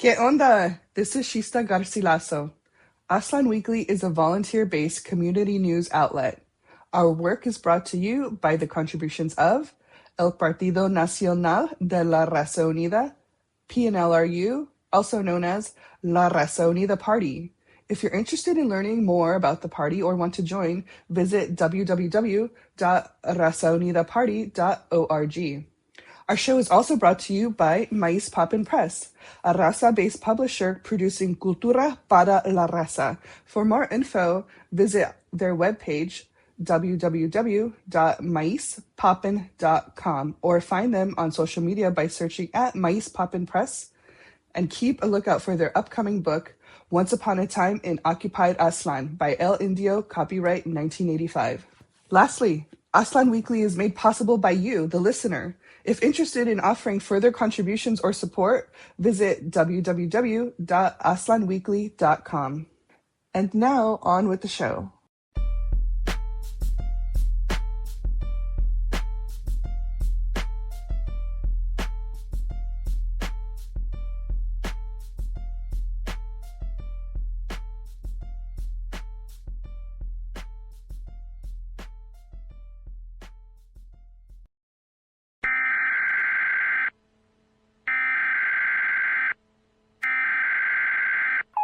¿Qué onda? This is Shista Garcilaso. Aztlan Weekly is a volunteer-based community news outlet. Our work is brought to you by the contributions of El Partido Nacional de la Raza Unida, PNLRU, also known as La Raza Unida Party. If you're interested in learning more about the party or want to join, visit www.razaunidaparty.org. Our show is also brought to you by Maíz Papin Press, a raza-based publisher producing cultura para la raza. For more info, visit their webpage, www.maizpapin.com, or find them on social media by searching at Maíz Papin Press, and keep a lookout for their upcoming book, Once Upon a Time in Occupied Aztlan, by El Indio, copyright 1985. Lastly, Aztlan Weekly is made possible by you, the listener. If interested in offering further contributions or support, visit www.aztlanweekly.com. And now, on with the show.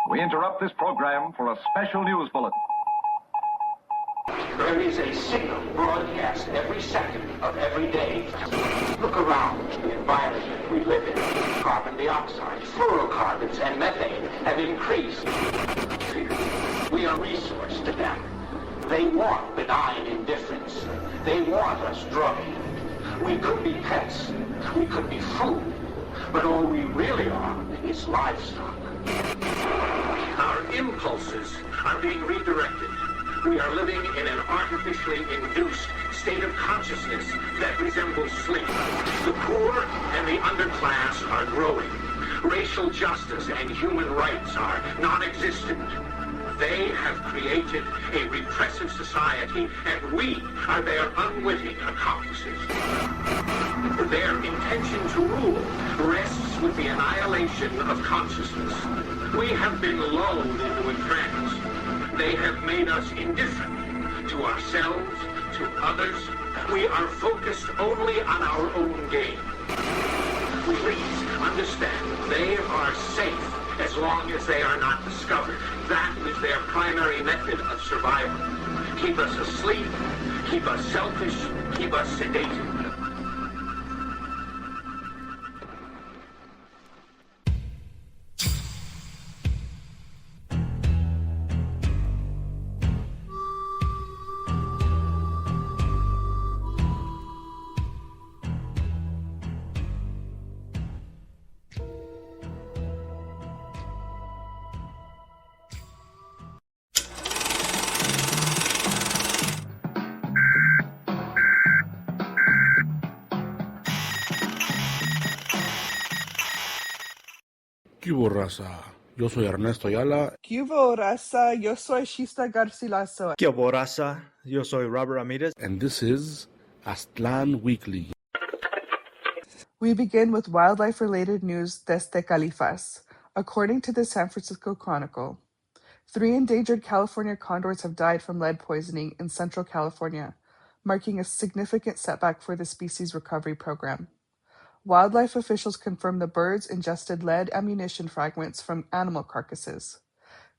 We interrupt this program for a special news bulletin. There is a signal broadcast every second of every day. Look around the environment we live in. Carbon dioxide, fluorocarbons, and methane have increased. We are resource to them. They want benign indifference. They want us drugged. We could be pets. We could be food. But all we really are is livestock. Our impulses are being redirected. We are living in an artificially induced state of consciousness that resembles sleep. The poor and the underclass are growing. Racial justice and human rights are non-existent. They have created a repressive society, and we are their unwitting accomplices. Their intention to rule rests with the annihilation of consciousness. We have been lulled into a trance. They have made us indifferent to ourselves, to others. We are focused only on our own gain. Please understand, they are safe as long as they are not discovered. That is their primary method of survival. Keep us asleep, keep us selfish, keep us sedated. ¿Qué hubo, raza? Yo soy Ernesto Ayala. ¿Qué hubo, raza? Yo soy Shista Garcilaso. ¿Qué hubo, raza? Yo soy Robert Ramirez. And this is Aztlan Weekly. We begin with wildlife-related news desde Califas. According to the San Francisco Chronicle, 3 endangered California condors have died from lead poisoning in Central California, marking a significant setback for the species recovery program. Wildlife officials confirmed the birds ingested lead ammunition fragments from animal carcasses.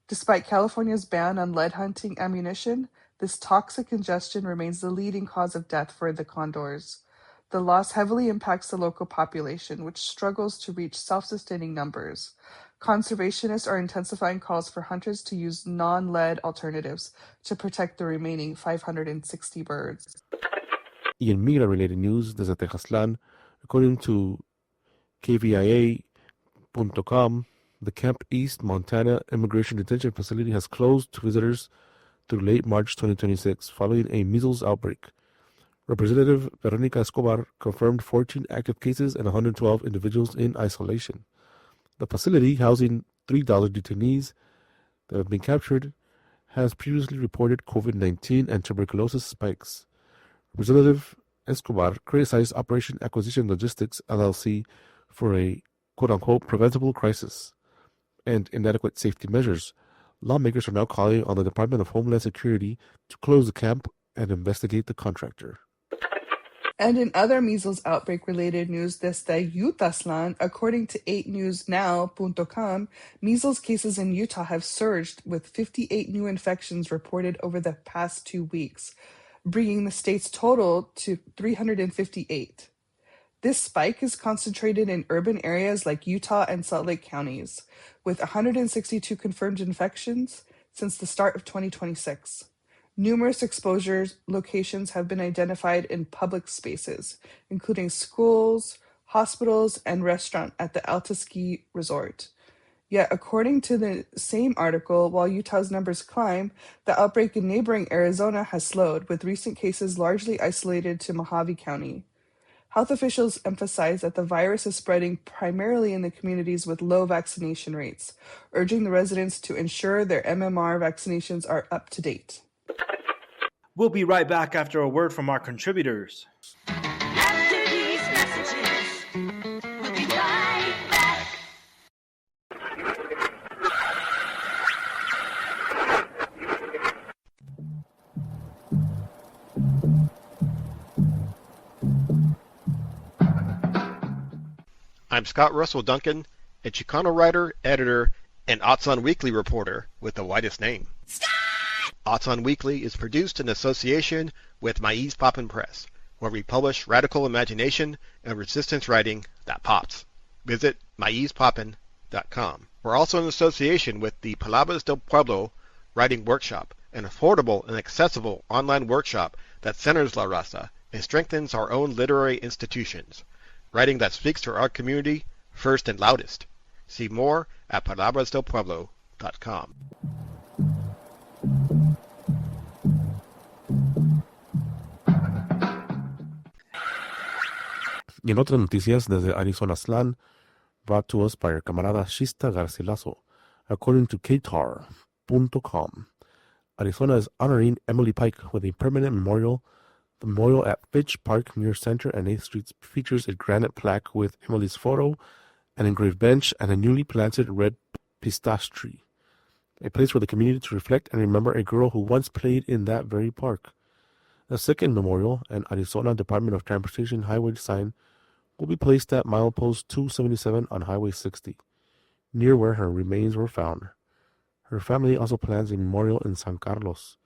Despite California's ban on lead hunting ammunition, this toxic ingestion remains the leading cause of death for the condors. The loss heavily impacts the local population, which struggles to reach self-sustaining numbers. Conservationists are intensifying calls for hunters to use non-lead alternatives to protect the remaining 560 birds. Y en migra-related news desde Tejaslan, according to KVIA.com, the Camp East Montana Immigration Detention Facility has closed to visitors through late March 2026 following a measles outbreak. Representative Veronica Escobar confirmed 14 active cases and 112 individuals in isolation. The facility, housing $3 detainees that have been captured, has previously reported COVID-19 and tuberculosis spikes. Representative Escobar criticized Operation Acquisition Logistics, LLC, for a quote-unquote preventable crisis. and inadequate safety measures. Lawmakers are now calling on the Department of Homeland Security to close the camp and investigate the contractor. And in other measles outbreak-related news desde Utahslan, according to 8newsnow.com, measles cases in Utah have surged with 58 new infections reported over the past 2 weeks, bringing the state's total to 358. This spike is concentrated in urban areas like Utah and Salt Lake counties, with 162 confirmed infections since the start of 2026. Numerous exposure locations have been identified in public spaces, including schools, hospitals, and restaurants at the Alta Ski Resort. Yet, according to the same article, while Utah's numbers climb, the outbreak in neighboring Arizona has slowed, with recent cases largely isolated to Mojave County. Health officials emphasize that the virus is spreading primarily in the communities with low vaccination rates, urging the residents to ensure their MMR vaccinations are up to date. We'll be right back after a word from our contributors. After these messages, we'll be right back. I'm Scott Russell Duncan, a Chicano writer, editor, and AztlanWeekly reporter with the widest name. AztlanWeekly is produced in association with Maíz Poppin' Press, where we publish radical imagination and resistance writing that pops. Visit maizpoppin.com. We're also in association with the Palabras del Pueblo Writing Workshop, an affordable and accessible online workshop that centers La Raza and strengthens our own literary institutions. Writing that speaks to our community first and loudest. See more at palabrasdelpueblo.com. Y en otras noticias, desde Arizona Slan, brought to us by our camarada Shista Garcilaso, according to KTAR.com. Arizona is honoring Emily Pike with a permanent memorial. The memorial at Fitch Park near Center and 8th Street features a granite plaque with Emily's photo, an engraved bench, and a newly planted red pistache tree. A place for the community to reflect and remember a girl who once played in that very park. A second memorial, an Arizona Department of Transportation highway sign, will be placed at milepost 277 on Highway 60, near where her remains were found. Her family also plans a memorial in San Carlos,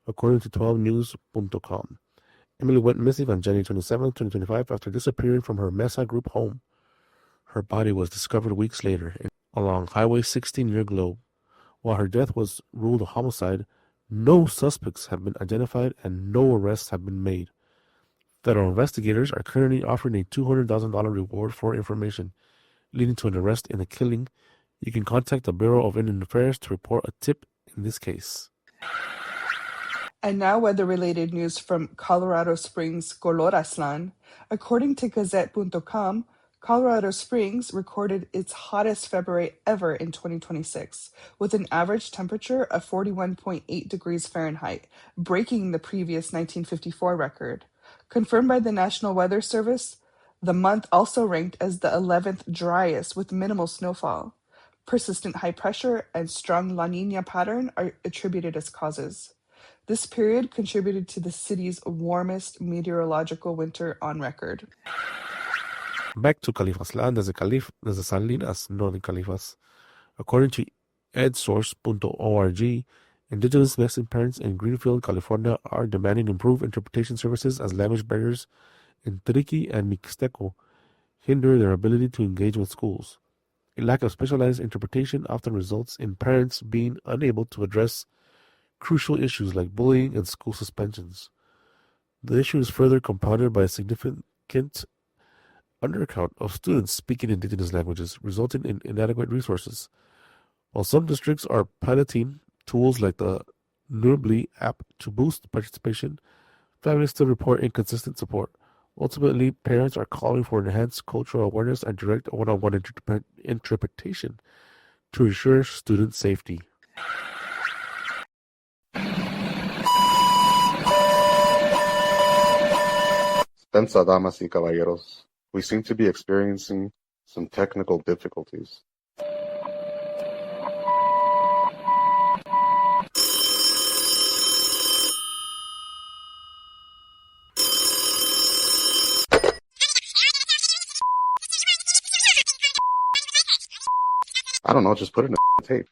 according to 12news.com. Emily went missing on January 27, 2025 after disappearing from her Mesa Group home. Her body was discovered weeks later along Highway 60 near Globe. While her death was ruled a homicide, no suspects have been identified and no arrests have been made. Federal investigators are currently offering a $200,000 reward for information leading to an arrest in the killing. You can contact the Bureau of Indian Affairs to report a tip in this case. And now weather-related news from Colorado Springs, Colorazlan. According to Gazette.com, Colorado Springs recorded its hottest February ever in 2026, with an average temperature of 41.8 degrees Fahrenheit, breaking the previous 1954 record. Confirmed by the National Weather Service, the month also ranked as the 11th driest with minimal snowfall. Persistent high pressure and strong La Niña pattern are attributed as causes. This period contributed to the city's warmest meteorological winter on record. Back to Califaslan, desde Salinas, Northern Califas. According to edsource.org, indigenous Mexican parents in Greenfield, California are demanding improved interpretation services as language barriers in Triqui and Mixteco hinder their ability to engage with schools. A lack of specialized interpretation often results in parents being unable to address crucial issues like bullying and school suspensions. The issue is further compounded by a significant undercount of students speaking indigenous languages, resulting in inadequate resources. While some districts are piloting tools like the Nurbly app to boost participation, families still report inconsistent support. Ultimately, parents are calling for enhanced cultural awareness and direct one-on-one interpretation to ensure student safety. Spensa, damas y caballeros. We seem to be experiencing some technical difficulties. I don't know, just put it in a tape.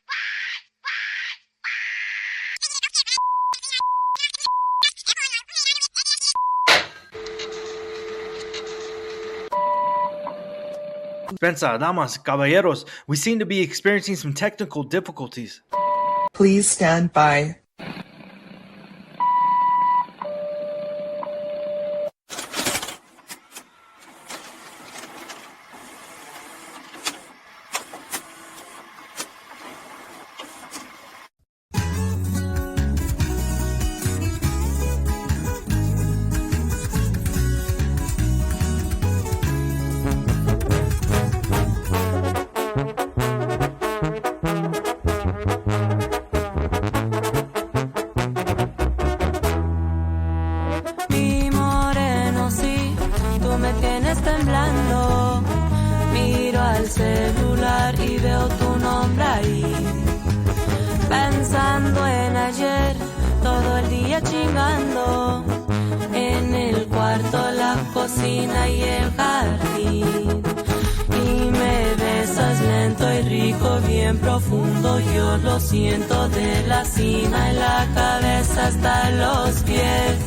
Spencer, damas, caballeros, we seem to be experiencing some technical difficulties. Please stand by. Mi moreno, sí, tú me tienes temblando. Miro al celular y veo tu nombre ahí. Pensando en ayer, todo el día chingando. En el cuarto, la cocina y el jardín. Y me besas lento y rico, bien profundo. Yo lo siento de la cima en la cabeza hasta los pies.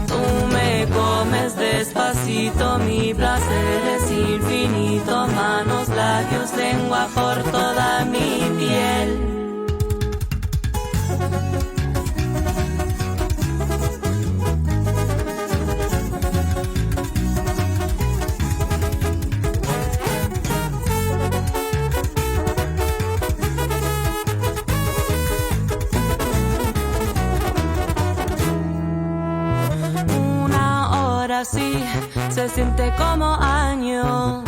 Tú me comes despacito, mi placer es infinito. Manos, labios, lengua por toda mi piel. Así se siente como años.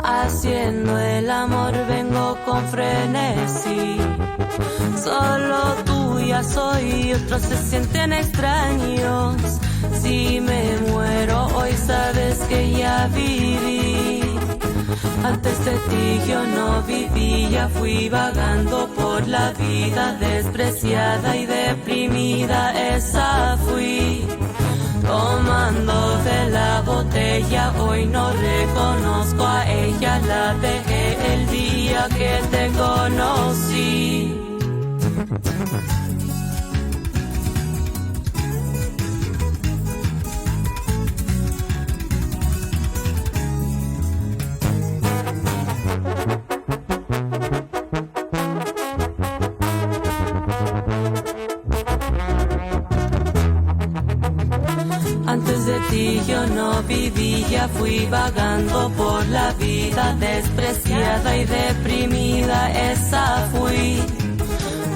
Haciendo el amor vengo con frenesí. Solo tuya soy, otros se sienten extraños. Si me muero hoy sabes que ya viví. Antes de ti yo no vivía, fui vagando por la vida, despreciada y deprimida, esa fui. Tomando de la botella, hoy no reconozco a ella, la dejé el día que te conocí. Antes de ti yo no vivía, fui vagando por la vida, despreciada y deprimida, esa fui.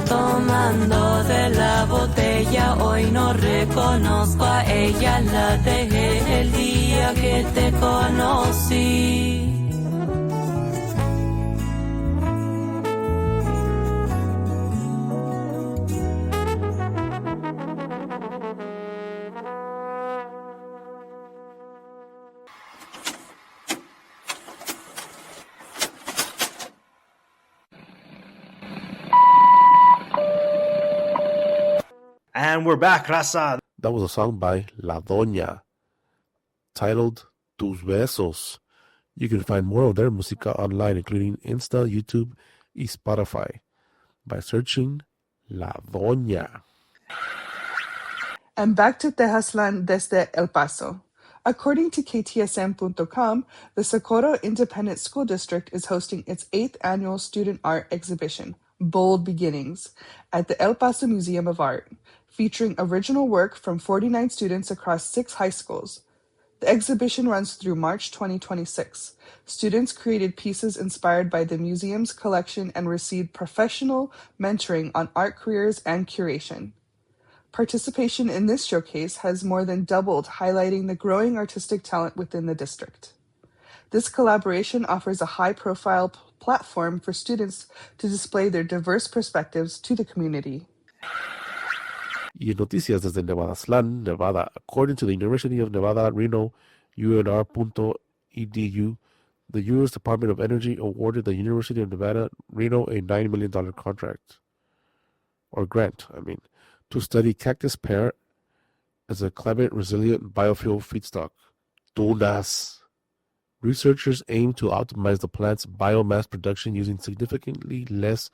Tomando de la botella, hoy no reconozco a ella, la dejé el día que te conocí. And we're back, raza. That was a song by La Doña, titled Tus Besos. You can find more of their música online, including Insta, YouTube, and Spotify, by searching La Doña. And back to Tejaslan desde El Paso. According to KTSM.com, the Socorro Independent School District is hosting its 8th annual student art exhibition, Bold Beginnings, at the El Paso Museum of Art, featuring original work from 49 students across 6 high schools. The exhibition runs through March 2026. Students created pieces inspired by the museum's collection and received professional mentoring on art careers and curation. Participation in this showcase has more than doubled, highlighting the growing artistic talent within the district. This collaboration offers a high-profile platform for students to display their diverse perspectives to the community. Y en noticias desde Nevada, Nevada, according to the University of Nevada, Reno, UNR.edu, the U.S. Department of Energy awarded the University of Nevada, Reno a $9 million grant, to study cactus pear as a climate-resilient biofuel feedstock. Tunas. Researchers aim to optimize the plant's biomass production using significantly less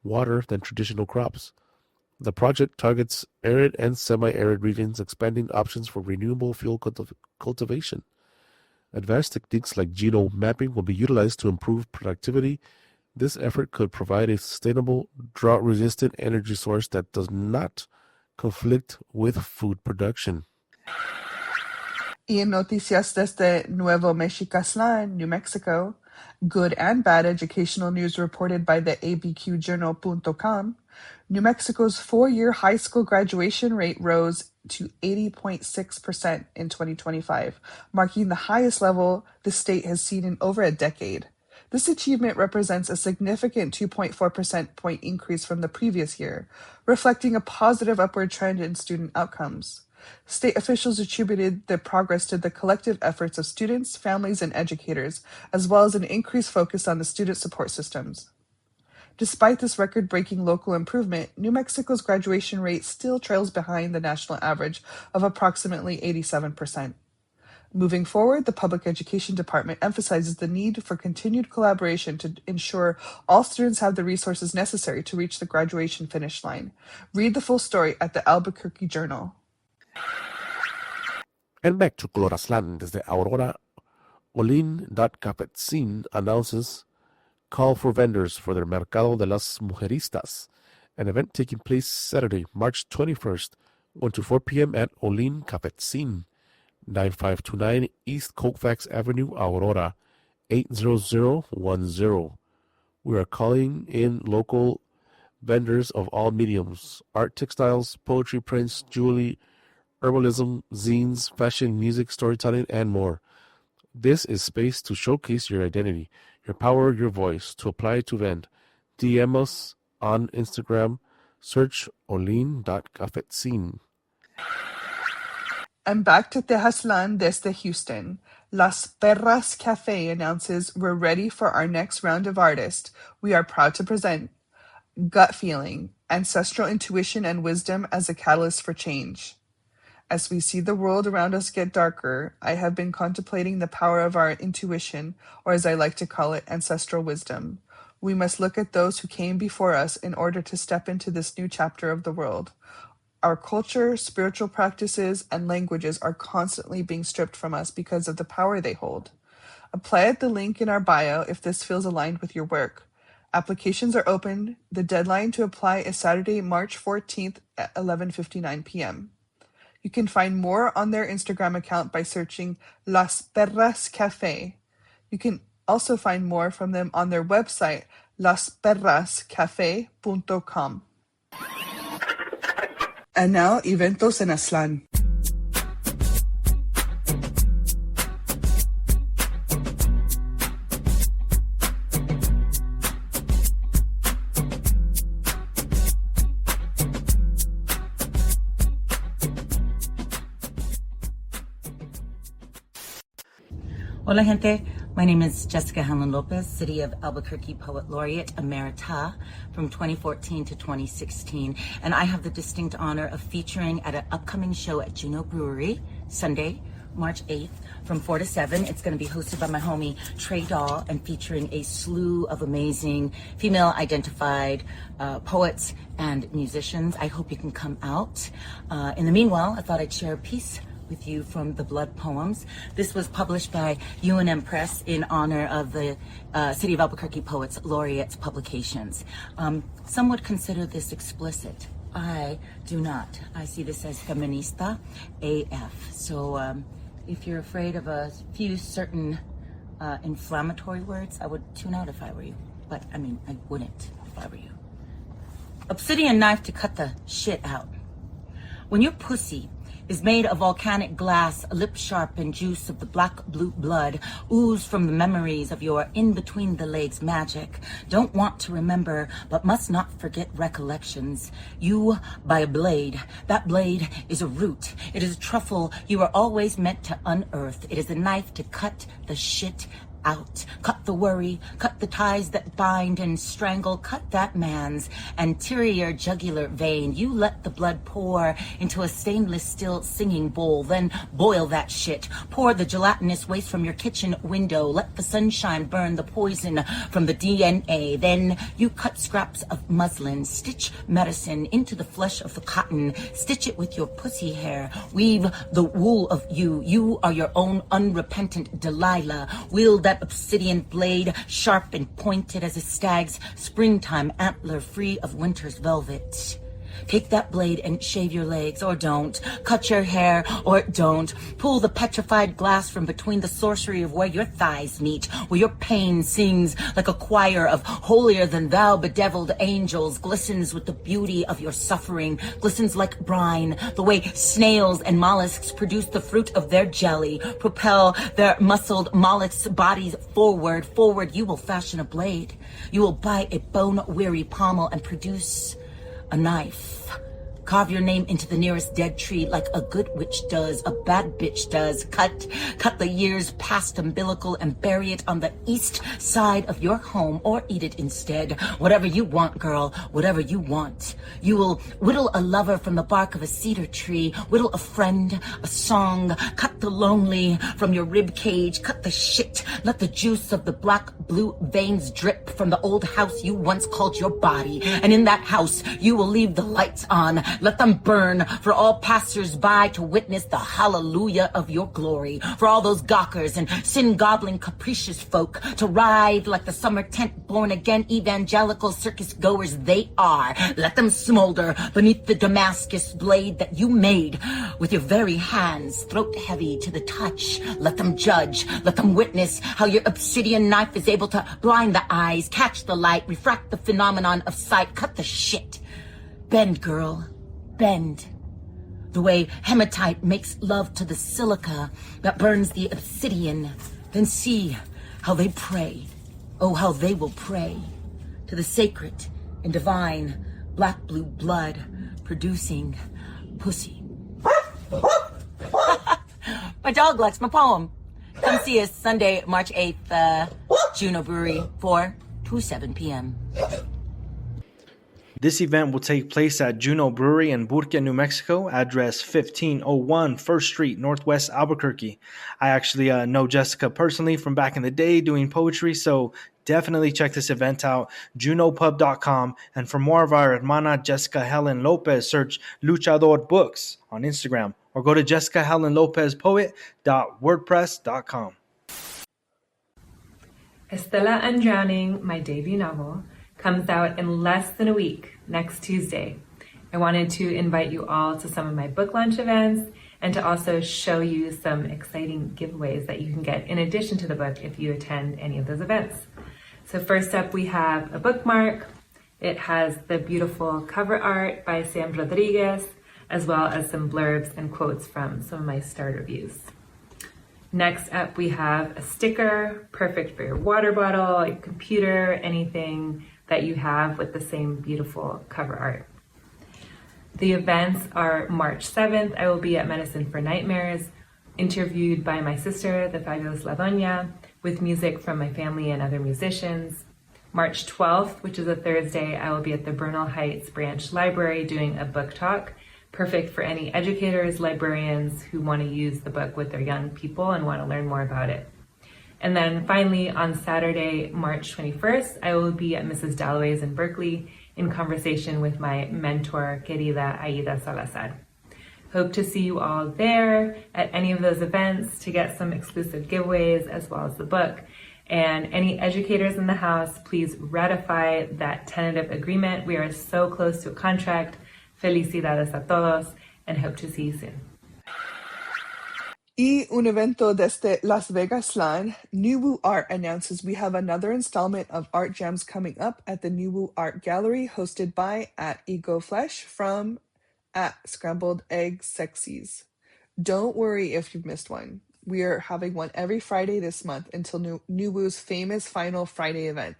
water than traditional crops. The project targets arid and semi-arid regions, expanding options for renewable fuel cultivation. Advanced techniques like genome mapping will be utilized to improve productivity. This effort could provide a sustainable, drought-resistant energy source that does not conflict with food production. Y en noticias desde Nuevo Mexicaslan, New Mexico, good and bad educational news reported by the abqjournal.com, New Mexico's 4-year high school graduation rate rose to 80.6% in 2025, marking the highest level the state has seen in over a decade. This achievement represents a significant 2.4% point increase from the previous year, reflecting a positive upward trend in student outcomes. State officials attributed the progress to the collective efforts of students, families, and educators, as well as an increased focus on the student support systems. Despite this record-breaking local improvement, New Mexico's graduation rate still trails behind the national average of approximately 87%. Moving forward, the Public Education Department emphasizes the need for continued collaboration to ensure all students have the resources necessary to reach the graduation finish line. Read the full story at the Albuquerque Journal. And back to Clorazlan, desde Aurora, Olin.Capetzin announces call for vendors for their Mercado de las Mujeristas, an event taking place Saturday, March 21st, 1 to 4 p.m. at Olin Capetzin, 9529 East Colfax Avenue, Aurora, 80010. We are calling in local vendors of all mediums: art, textiles, poetry, prints, jewelry, herbalism, zines, fashion, music, storytelling, and more. This is space to showcase your identity, your power, your voice. To apply to vend, DM us on Instagram, search olin.cafetzin. And back to Tejaslan desde Houston. Las Perras Cafe announces we're ready for our next round of artists. We are proud to present Gut Feeling, Ancestral Intuition and Wisdom as a Catalyst for Change. As we see the world around us get darker, I have been contemplating the power of our intuition, or as I like to call it, ancestral wisdom. We must look at those who came before us in order to step into this new chapter of the world. Our culture, spiritual practices, and languages are constantly being stripped from us because of the power they hold. Apply at the link in our bio if this feels aligned with your work. Applications are open. The deadline to apply is Saturday, March 14th at 11:59 p.m. You can find more on their Instagram account by searching Las Perras Cafe. You can also find more from them on their website, lasperrascafe.com. And now, eventos en Aztlán. Hola, gente. My name is Jessica Hanlon Lopez, City of Albuquerque Poet Laureate Emerita from 2014 to 2016. And I have the distinct honor of featuring at an upcoming show at Juno Brewery, Sunday, March 8th, from 4 to 7. It's going to be hosted by my homie Trey Dahl and featuring a slew of amazing female-identified poets and musicians. I hope you can come out. In the meanwhile, I thought I'd share a piece with you from the Blood Poems. This was published by UNM Press in honor of the City of Albuquerque Poets Laureates publications. Some would consider this explicit. I do not. I see this as feminista AF. So if you're afraid of a few certain inflammatory words, I would tune out if I were you. But I mean, I wouldn't if I were you. Obsidian knife to cut the shit out. When your pussy is made of volcanic glass, lip-sharpened juice of the black blue blood, ooze from the memories of your in-between-the-legs magic. Don't want to remember, but must not forget recollections. You by a blade. That blade is a root. It is a truffle you are always meant to unearth. It is a knife to cut the shit out. Cut the worry, cut the ties that bind and strangle, cut that man's anterior jugular vein. You let the blood pour into a stainless steel singing bowl, then boil that shit. Pour the gelatinous waste from your kitchen window. Let the sunshine burn the poison from the DNA. Then you cut scraps of muslin, stitch medicine into the flesh of the cotton, stitch it with your pussy hair, weave the wool of you. You are your own unrepentant Delilah. Wield that obsidian blade, sharp and pointed as a stag's springtime antler, free of winter's velvet. Take that blade and shave your legs, or don't. Cut your hair, or don't. Pull the petrified glass from between the sorcery of where your thighs meet, where your pain sings like a choir of holier-than-thou bedeviled angels, glistens with the beauty of your suffering, glistens like brine, the way snails and mollusks produce the fruit of their jelly, propel their muscled mollusks' bodies forward. Forward, you will fashion a blade. You will bite a bone-weary pommel and produce a knife. Carve your name into the nearest dead tree like a good witch does, a bad bitch does. Cut the years past umbilical and bury it on the east side of your home, or eat it instead. Whatever you want, girl, whatever you want. You will whittle a lover from the bark of a cedar tree, whittle a friend, a song. Cut the lonely from your rib cage, cut the shit. Let the juice of the black blue veins drip from the old house you once called your body. And in that house, you will leave the lights on. Let them burn for all passers-by to witness the hallelujah of your glory. For all those gawkers and sin-gobbling capricious folk to ride like the summer tent born-again evangelical circus goers they are. Let them smolder beneath the Damascus blade that you made with your very hands, throat heavy to the touch. Let them judge. Let them witness how your obsidian knife is able to blind the eyes, catch the light, refract the phenomenon of sight. Cut the shit. Bend, girl. Bend. The way hematite makes love to the silica that burns the obsidian. Then see how they pray. Oh, how they will pray to the sacred and divine black blue blood producing pussy. My dog likes my poem. Come see us Sunday, March 8th, Juno Brewery, 4 to 7 p.m. This event will take place at Juno Brewery in Burque, New Mexico, address 1501 First Street, Northwest Albuquerque. I actually know Jessica personally from back in the day doing poetry, so definitely check this event out, junopub.com. And for more of our hermana Jessica Helen Lopez, search Luchador Books on Instagram, or go to jessicahelenlopezpoet.wordpress.com. Estella and Drowning, my debut novel, comes out in less than a week, next Tuesday. I wanted to invite you all to some of my book launch events and to also show you some exciting giveaways that you can get in addition to the book if you attend any of those events. So first up, we have a bookmark. It has the beautiful cover art by Sam Rodriguez, as well as some blurbs and quotes from some of my star reviews. Next up, we have a sticker, perfect for your water bottle, your computer, anything that you have with the same beautiful cover art. The events are March 7th. I will be at Medicine for Nightmares, interviewed by my sister, the fabulous La Doña, with music from my family and other musicians. March 12th, which is a Thursday, I will be at the Bernal Heights Branch Library doing a book talk, perfect for any educators, librarians who want to use the book with their young people and want to learn more about it. And then finally, on Saturday, March 21st, I will be at Mrs. Dalloway's in Berkeley in conversation with my mentor, querida Aida Salazar. Hope to see you all there at any of those events to get some exclusive giveaways as well as the book. And any educators in the house, please ratify that tentative agreement. We are so close to a contract. Felicidades a todos, and hope to see you soon. Y un evento desde Las Vegas Land, Nuwu Art announces we have another installment of Art Jams coming up at the Nuwu Art Gallery, hosted by @EgoFlesh from @ScramBledEggSexies. Don't worry if you've missed one. We are having one every Friday this month until Nuwu's famous Final Friday event.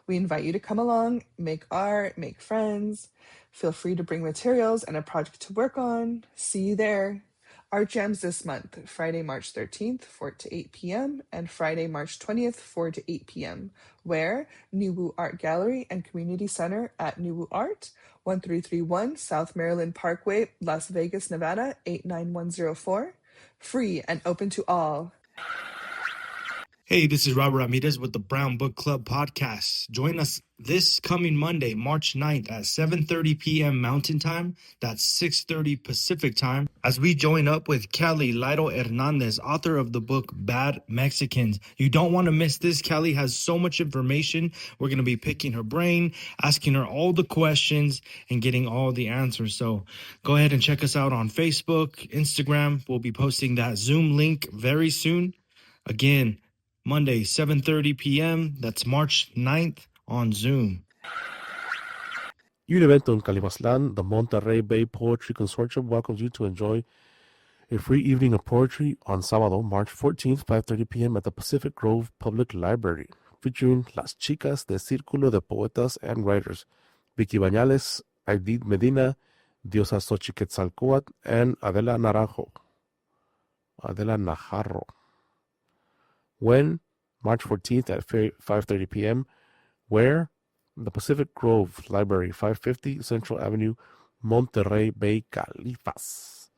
We invite you to come along, make art, make friends. Feel free to bring materials and a project to work on. See you there. Art jams this month, Friday, March 13th, 4 to 8 p.m., and Friday, March 20th, 4 to 8 p.m., where Nuwu Art Gallery and Community Center at Nuwu Art, 1331 South Maryland Parkway, Las Vegas, Nevada, 89104. Free and open to all. Hey, this is Robert Ramirez with the Brown Book Club podcast. Join us this coming Monday, March 9th at 7:30 p.m. Mountain Time. That's 6:30 Pacific Time, as we join up with Kelly Lido Hernandez, author of the book Bad Mexicans. You don't want to miss this. Kelly has so much information. We're going to be picking her brain, asking her all the questions, and getting all the answers. So go ahead and check us out on Facebook, Instagram. We'll be posting that Zoom link very soon. Again, Monday, 7:30 p.m. That's March 9th on Zoom. Un evento en Calimazlán, the Monterrey Bay Poetry Consortium welcomes you to enjoy a free evening of poetry on Sábado, March 14th, 5:30 p.m. at the Pacific Grove Public Library, featuring Las Chicas de Círculo de Poetas and Writers, Vicky Bañales, Aidid Medina, Diosa Xochiquetzalcóatl, and Adela Najarro. When? March 14th at 5:30 p.m. Where? The Pacific Grove Library, 550 Central Avenue, Monterrey Bay, Califas.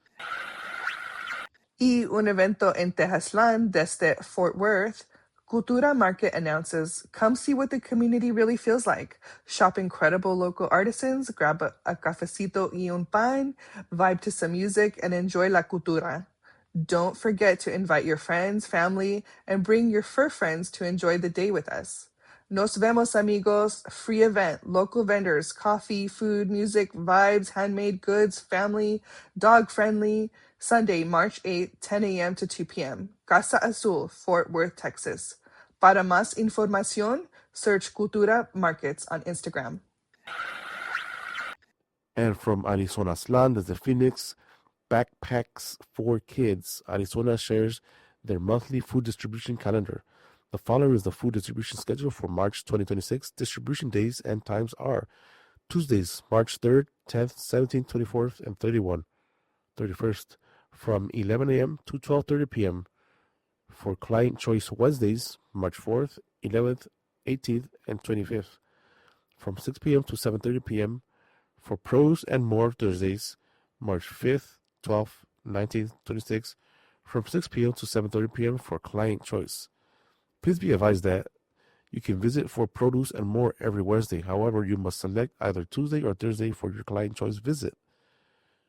Y un evento en Tejaslan desde Fort Worth, Cultura Market announces, come see what the community really feels like. Shop incredible local artisans, grab a cafecito y un pan, vibe to some music, and enjoy la cultura. Don't forget to invite your friends, family, and bring your fur friends to enjoy the day with us. Nos vemos, amigos. Free event, local vendors, coffee, food, music, vibes, handmade goods, family, dog-friendly. Sunday, March 8th, 10 a.m. to 2 p.m. Casa Azul, Fort Worth, Texas. Para más información, search Cultura Markets on Instagram. And from Arizonazlán, desde Phoenix, Backpacks for Kids, Arizona shares their monthly food distribution calendar. The following is the food distribution schedule for March 2026. Distribution days and times are Tuesdays, March 3rd, 10th, 17th, 24th, and 31st, from 11 a.m. to 12:30 p.m. For Client Choice Wednesdays, March 4th, 11th, 18th, and 25th, from 6 p.m. to 7:30 p.m. For Pros and More Thursdays, March 5th, 12th, 19th, 26th, from 6 p.m. to 7:30 p.m. for Client Choice. Please be advised that you can visit for produce and more every Wednesday. However, you must select either Tuesday or Thursday for your Client Choice visit.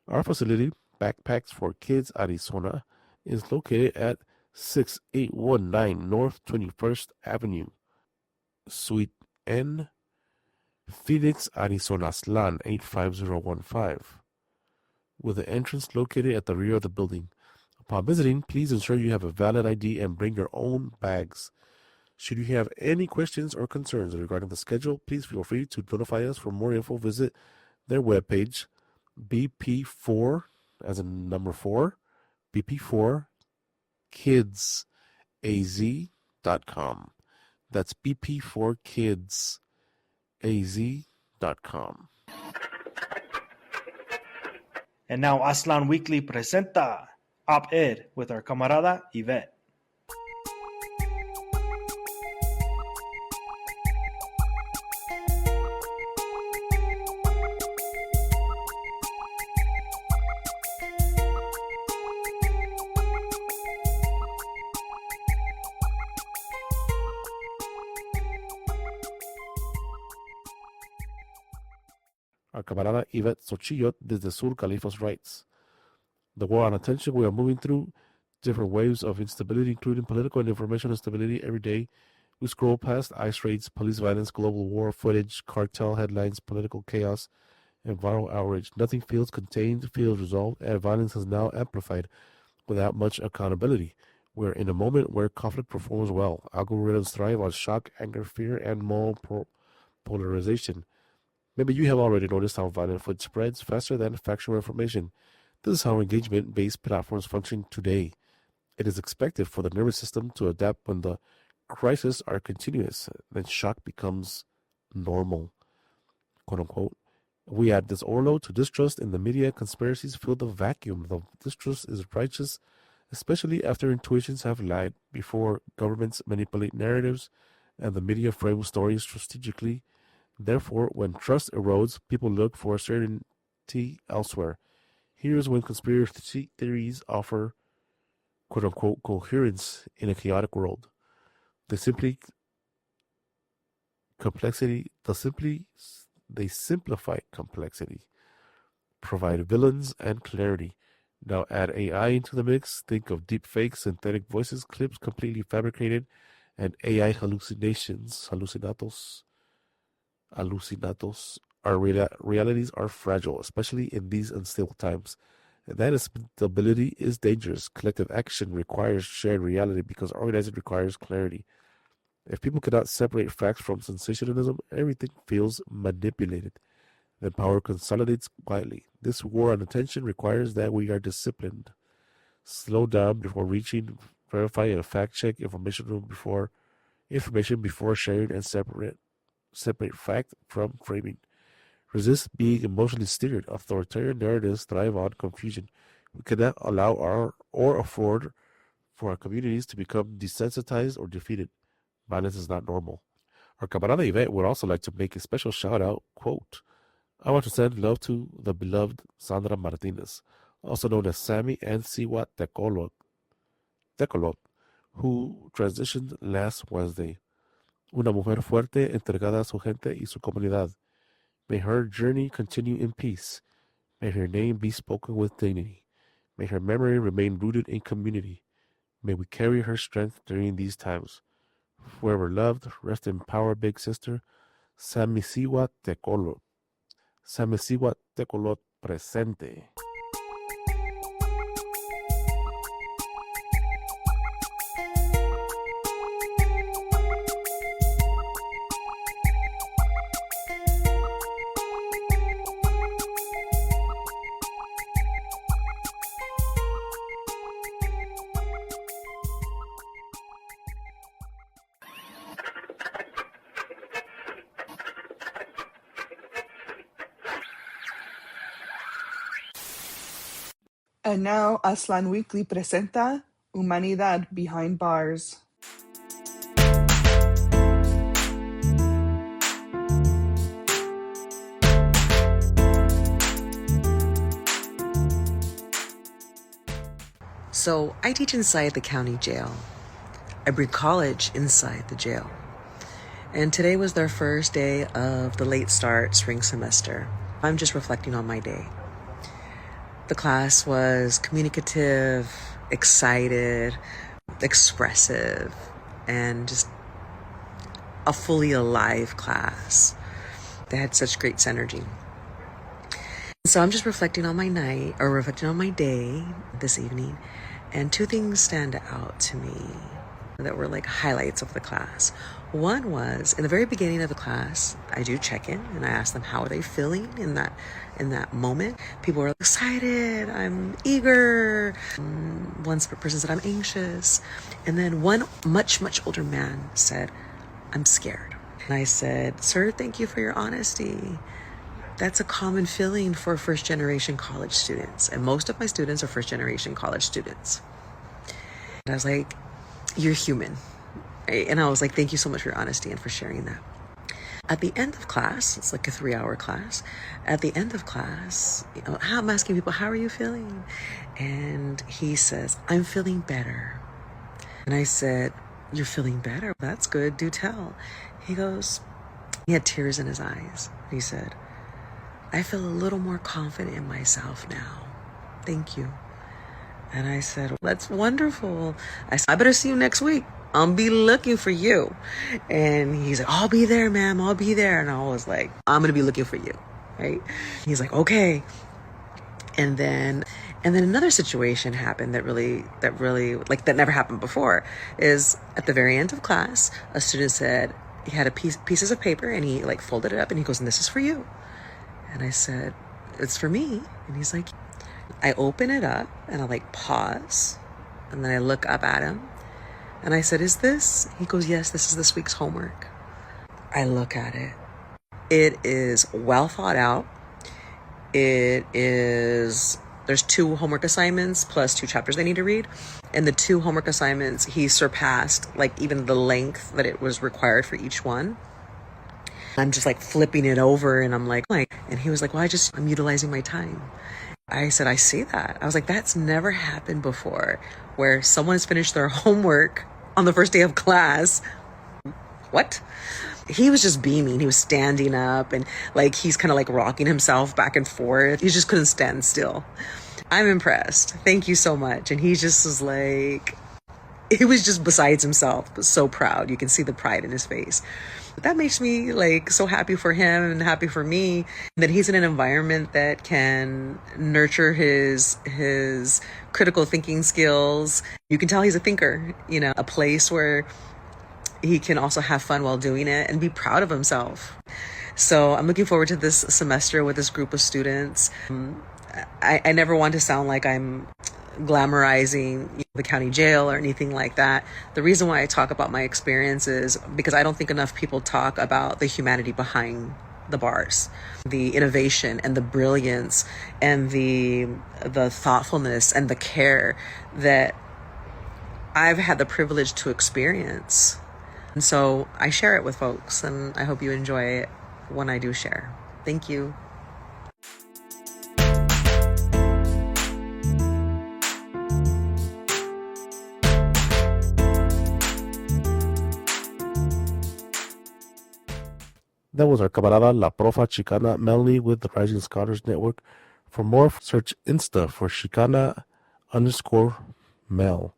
Our facility, Backpacks for Kids Arizona, is located at 6819 North 21st Avenue, Suite N, Phoenix, Arizonazlán 85015, with the entrance located at the rear of the building. Upon visiting, please ensure you have a valid ID and bring your own bags. Should you have any questions or concerns regarding the schedule, please feel free to notify us. For more info, visit their webpage, BP4, as in number 4, BP4KidsAZ.com. That's BP4KidsAZ.com. And now Aztlan Weekly presenta Op-Ed with our camarada Yvette. Our camarada Yvette Xochillot desde Sur Califas writes, the war on attention we are moving through, different waves of instability, including political and information instability every day. We scroll past ICE raids, police violence, global war footage, cartel headlines, political chaos, and viral outrage. Nothing feels contained, feels resolved, and violence has now amplified without much accountability. We're in a moment where conflict performs well. Algorithms thrive on shock, anger, fear, and moral polarization. Maybe you have already noticed how violent footage spreads faster than factual information. This is how engagement-based platforms function today. It is expected for the nervous system to adapt when the crises are continuous, then shock becomes normal, quote unquote. We add this overload to distrust in the media. Conspiracies fill the vacuum. The distrust is righteous, especially after intuitions have lied, before governments manipulate narratives and the media frame stories strategically. Therefore, when trust erodes, people look for certainty elsewhere. Here's when conspiracy theories offer quote-unquote coherence in a chaotic world. They simplify complexity, provide villains and clarity. Now add AI into the mix. Think of deep fakes, synthetic voices, clips completely fabricated, and AI hallucinatos. Our realities are fragile, especially in these unstable times. And that instability is dangerous. Collective action requires shared reality because organizing requires clarity. If people cannot separate facts from sensationalism, everything feels manipulated. Then power consolidates quietly. This war on attention requires that we are disciplined. Slow down before reaching, verify and fact check information before sharing, and separate fact from framing. Resist being emotionally steered. Authoritarian narratives thrive on confusion. We cannot allow or afford for our communities to become desensitized or defeated. Violence is not normal. Our camarada Yvette would also like to make a special shout out, quote, I want to send love to the beloved Sandra Martinez, also known as Sammy and Siwa Tecolot, who transitioned last Wednesday. Una mujer fuerte, entregada a su gente y su comunidad. May her journey continue in peace. May her name be spoken with dignity. May her memory remain rooted in community. May we carry her strength during these times. Forever loved, rest in power, big sister. Samisiwa Tecolot. Samisiwa Tecolot presente. And now Aztlan Weekly presenta Humanidad Behind Bars. So I teach inside the county jail. I bring college inside the jail. And today was their first day of the late start spring semester. I'm just reflecting on my day. The class was communicative, excited, expressive, and just a fully alive class. They had such great synergy. So I'm just reflecting on my day this evening, and two things stand out to me that were like highlights of the class. One was in the very beginning of the class, I do check in and I ask them how are they feeling in that moment. People were excited, I'm eager. One person said I'm anxious, and then one much older man said I'm scared. And I said, sir, thank you for your honesty. That's a common feeling for first generation college students, and most of my students are first generation college students. And I was like, you're human. And I was like, thank you so much for your honesty and for sharing that. At the end of class, it's like a 3-hour class. At the end of class, I'm asking people, how are you feeling? And he says, I'm feeling better. And I said, you're feeling better? That's good. Do tell. He goes, he had tears in his eyes. He said, I feel a little more confident in myself now. Thank you. And I said, well, that's wonderful. I said, I better see you next week. I'll be looking for you. And he's like, I'll be there, ma'am. I'll be there. And I was like, I'm going to be looking for you. Right? He's like, okay. And then another situation happened that really, like that never happened before, is at the very end of class, a student said, he had pieces of paper and he like folded it up and he goes, and this is for you. And I said, it's for me. And he's like, I open it up and I like pause. And then I look up at him and I said, is this? He goes, yes, this is this week's homework. I look at it. It is well thought out. There's 2 homework assignments plus 2 chapters they need to read. And the 2 homework assignments, he surpassed like even the length that it was required for each one. I'm just like flipping it over and I'm like, and he was like, well, I'm utilizing my time. I said, I see that. I was like, that's never happened before where someone has finished their homework on the first day of class. What? He was just beaming. He was standing up and like he's kind of like rocking himself back and forth. He just couldn't stand still. I'm impressed. Thank you so much. And he just was like, he was just besides himself, but so proud. You can see the pride in his face. That makes me like so happy for him and happy for me that he's in an environment that can nurture his critical thinking skills. You can tell he's a thinker, a place where he can also have fun while doing it and be proud of himself. So I'm looking forward to this semester with this group of students. I never want to sound like I'm glamorizing the county jail or anything like that. The reason why I talk about my experience is because I don't think enough people talk about the humanity behind the bars, the innovation and the brilliance and the thoughtfulness and the care that I've had the privilege to experience. And so I share it with folks, and I hope you enjoy it when I do share. Thank you. That was our camarada La Profa Chicana Melanie with the Rising Scholars Network. For more, search Insta for Chicana_Mel.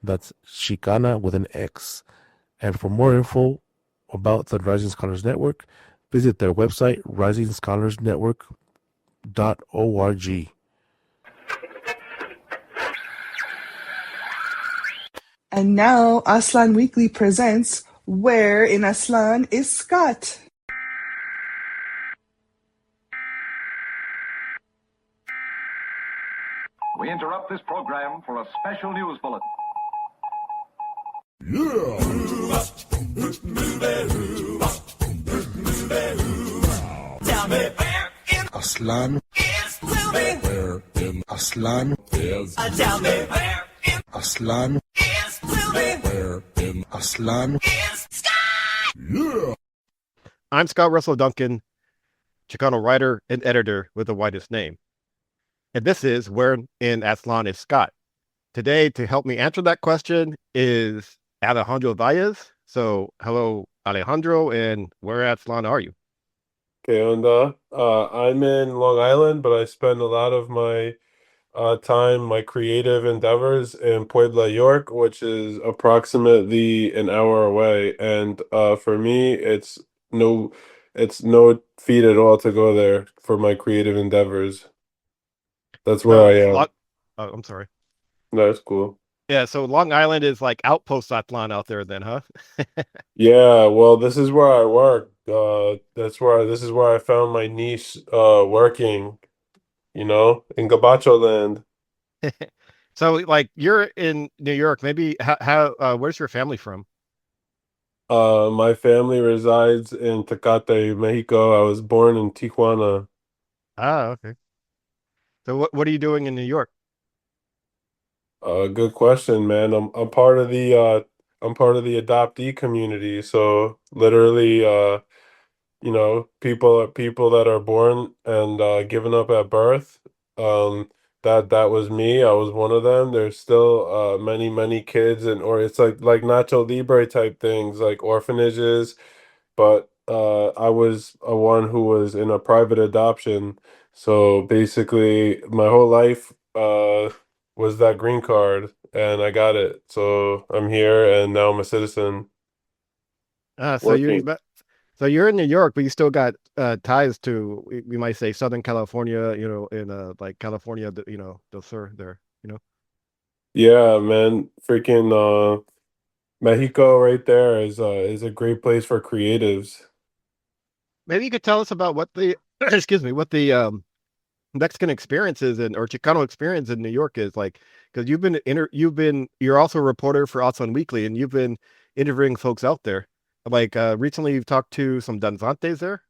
That's Chicana with an X. And for more info about the Rising Scholars Network, visit their website, risingscholarsnetwork.org. And now Aztlan Weekly presents Where in Aztlan is Scott? We interrupt this program for a special news bulletin. Tell me where in Aztlan is Willie? Where in Aztlan is Tell me where in Aztlan is Willie? Where in Aztlan Is Scott? I'm Scott Russell Duncan, Chicano writer and editor with the widest name. And this is Where in Aztlan is Scott. Today, to help me answer that question is Alejandro Valles. So, hello, Alejandro, and where at Aztlan are you? ¿Qué onda? I'm in Long Island, but I spend a lot of my time, my creative endeavors in Puebla, York, which is approximately an hour away. And for me, it's no feat at all to go there for my creative endeavors. That's where I am. Oh, I'm sorry. That's cool. Yeah, so Long Island is like outpost Aztlan out there then, huh? Yeah, well, this is where I work. This is where I found my niche working, in Gabacho land. So, like, you're in New York. Maybe where's your family from? My family resides in Tecate, Mexico. I was born in Tijuana. Ah, okay. So what are you doing in New York? Good question, man. I'm part of the adoptee community. So literally, people that are born and given up at birth. That was me. I was one of them. There's still many kids, and or it's like Nacho Libre type things, like orphanages. But I was a one who was in a private adoption. So basically, my whole life was that green card, and I got it. So I'm here, and now I'm a citizen So working. you're in New York, but you still got ties to, we might say, Southern California, in like California, del Sur there. Yeah, man, freaking Mexico right there is a great place for creatives. Maybe you could tell us about what the excuse me, what the Mexican experience is or Chicano experience in New York is like, because you're also a reporter for Aztlan Weekly, and you've been interviewing folks out there. Like recently, you've talked to some danzantes there.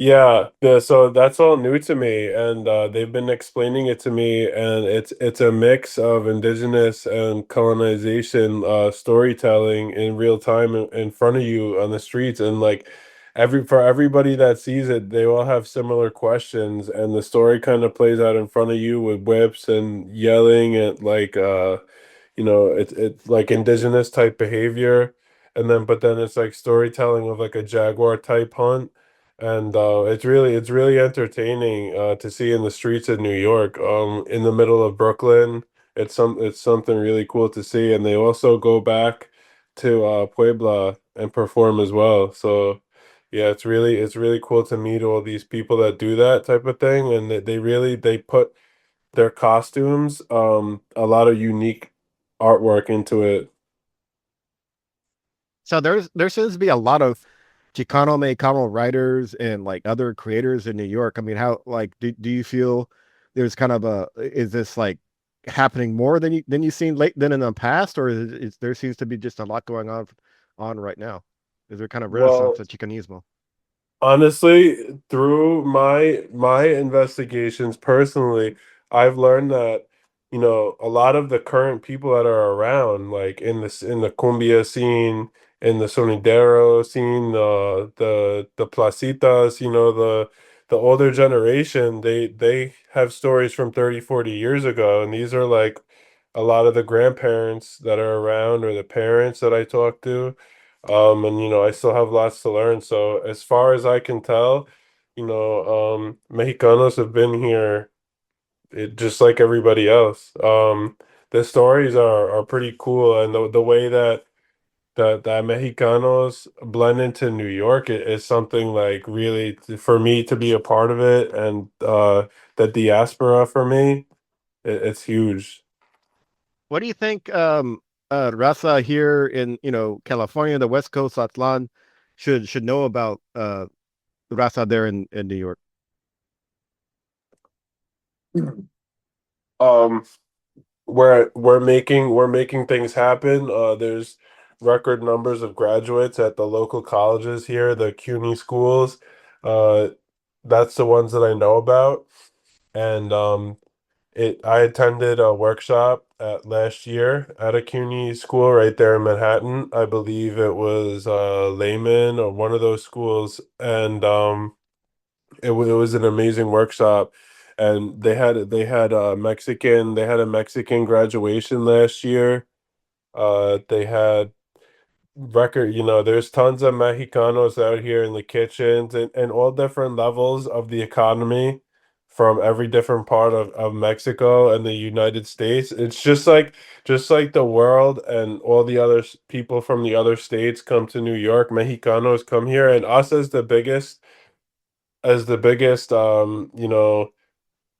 Yeah, so that's all new to me, and they've been explaining it to me, and it's a mix of indigenous and colonization storytelling in real time in front of you on the streets, and like for everybody that sees it, they all have similar questions, and the story kind of plays out in front of you with whips and yelling at like it's like indigenous type behavior, and then but then it's like storytelling of like a jaguar type hunt, and it's really entertaining to see in the streets of New York, in the middle of Brooklyn. It's something really cool to see, and they also go back to Puebla and perform as well. So yeah, it's really cool to meet all these people that do that type of thing, and they put their costumes, a lot of unique artwork into it. So there seems to be a lot of Chicano Mexicano writers and like other creators in New York. I mean, how like do you feel there's kind of a is this like happening more than you've seen late than in the past, or there seems to be just a lot going on right now? Is there kind of renaissance Well, of Chicanismo? honestly, through my investigations personally, I've learned that, a lot of the current people that are around, like in the cumbia scene, in the sonidero scene, the placitas, the older generation, they have stories from 30, 40 years ago, and these are like a lot of the grandparents that are around or the parents that I talk to. And I still have lots to learn. So as far as I can tell, Mexicanos have been here, just like everybody else. The stories are pretty cool, and the way that Mexicanos blend into New York is something like really for me to be a part of it, and the diaspora for me, it's huge. What do you think Raza here in, California, the West Coast, Atlan should know about Raza there in New York? Um, we're making things happen. There's record numbers of graduates at the local colleges here, the CUNY schools. Uh, that's the ones that I know about. And I attended a workshop at last year at a CUNY school right there in Manhattan. I believe it was Lehman or one of those schools, and it was an amazing workshop, and they had a Mexican graduation last year. They had record, there's tons of Mexicanos out here in the kitchens, and all different levels of the economy from every different part of Mexico and the United States. It's just like the world, and all the other people from the other states come to New York. Mexicanos come here, and us as the biggest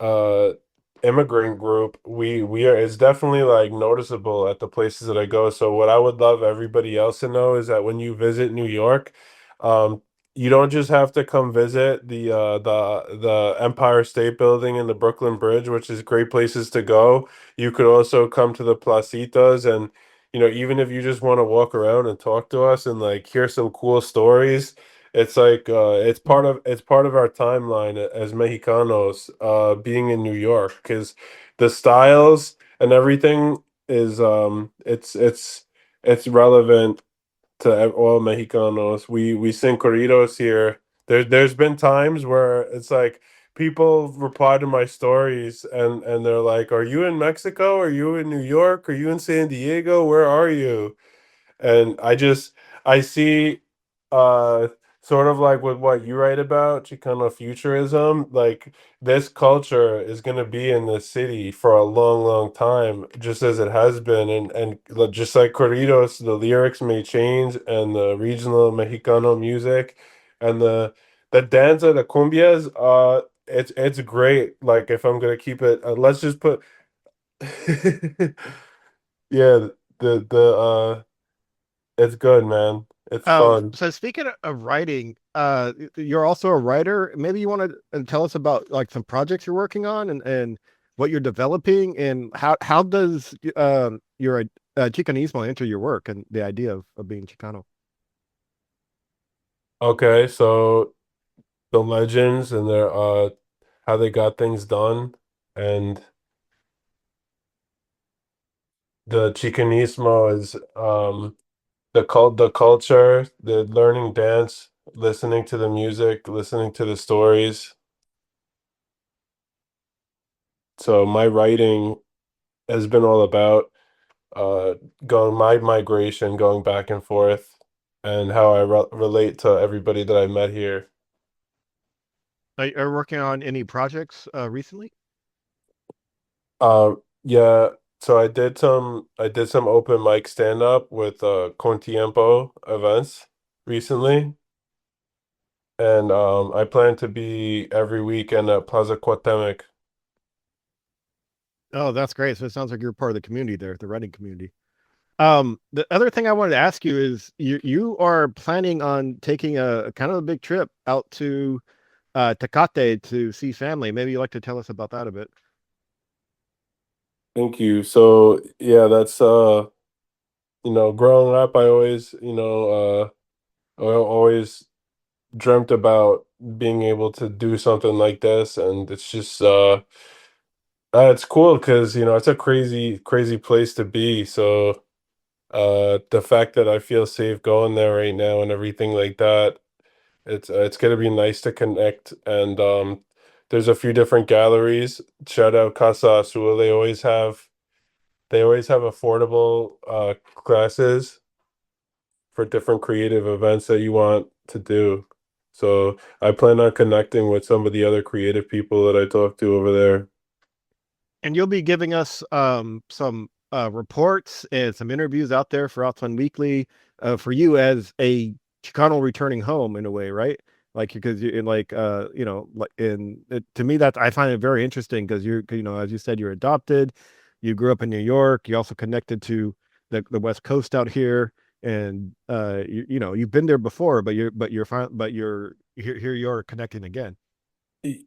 uh immigrant group, we are it's definitely like noticeable at the places that I go. So what I would love everybody else to know is that when you visit New York, um you don't just have to come visit the Empire State Building and the Brooklyn Bridge, which is great places to go. You could also come to the placitas, and even if you just want to walk around and talk to us and like hear some cool stories, it's like it's part of our timeline as Mexicanos, being in New York, because the styles and everything is it's relevant to all Mexicanos. We sing corridos here. There's been times where it's like people reply to my stories, and they're like, "Are you in Mexico? Are you in New York? Are you in San Diego? Where are you?" And I see, uh sort of like with what you write about, Chicano futurism, like this culture is going to be in the city for a long, long time, just as it has been, and just like corridos, the lyrics may change, and the regional Mexicano music, and the danza, the cumbias, it's great. Like if I'm gonna keep it, let's just put yeah, the it's good, man. It's fun. So speaking of writing, you're also a writer. Maybe you want to tell us about like some projects you're working on and what you're developing, and how does your Chicanismo enter your work and the idea of being Chicano? Okay, so the legends and their how they got things done, and the Chicanismo is the culture, the learning dance, listening to the music, listening to the stories. So my writing has been all about uh going my migration, going back and forth, and how I relate to everybody that I met here. Are you working on any projects recently? Yeah, so I did some open mic stand up with Con Tiempo events recently, and I plan to be every weekend at Plaza Cuauhtemoc. Oh, that's great. So it sounds like you're part of the community there, the writing community. The other thing I wanted to ask you is you are planning on taking a kind of a big trip out to Tecate to see family. Maybe you'd like to tell us about that a bit. Thank you. So yeah, that's growing up, I always, I always dreamt about being able to do something like this, and it's just it's cool because it's a crazy place to be. So the fact that I feel safe going there right now and everything like that, it's gonna be nice to connect. And there's a few different galleries. Shout out Casa Azul. They always have affordable classes for different creative events that you want to do. So I plan on connecting with some of the other creative people that I talk to over there. And you'll be giving us some reports and some interviews out there for Outland Weekly for you as a Chicano returning home in a way, right? Like because you in like like to me that I find it very interesting because as you said you're adopted, you grew up in New York, you also connected to the West Coast out here, and you've been there before, but you're here you're connecting again.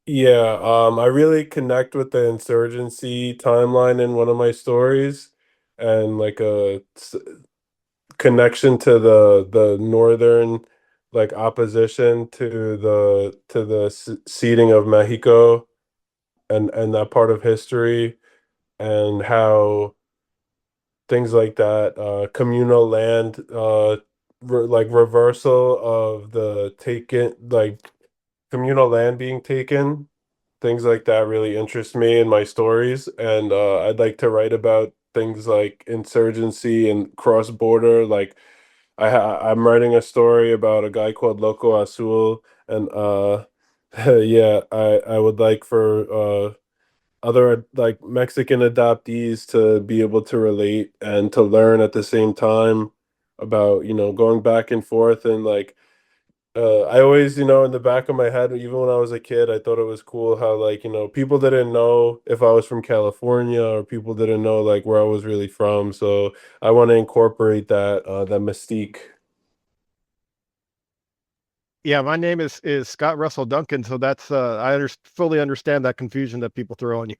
Yeah, I really connect with the insurgency timeline in one of my stories, and like connection to the northern like opposition to the ceding of Mexico, and that part of history, and how things like that, communal land, like reversal of the taken, like communal land being taken, things like that really interest me in my stories, and I'd like to write about things like insurgency and cross border. Like I'm writing a story about a guy called Loco Azul, and yeah, I would like for other like Mexican adoptees to be able to relate and to learn at the same time about going back and forth. And like I always, in the back of my head, even when I was a kid, I thought it was cool how like people didn't know if I was from California, or people didn't know like where I was really from. So I want to incorporate that mystique. Yeah, my name is Scott Russell Duncan, so that's fully understand that confusion that people throw on you.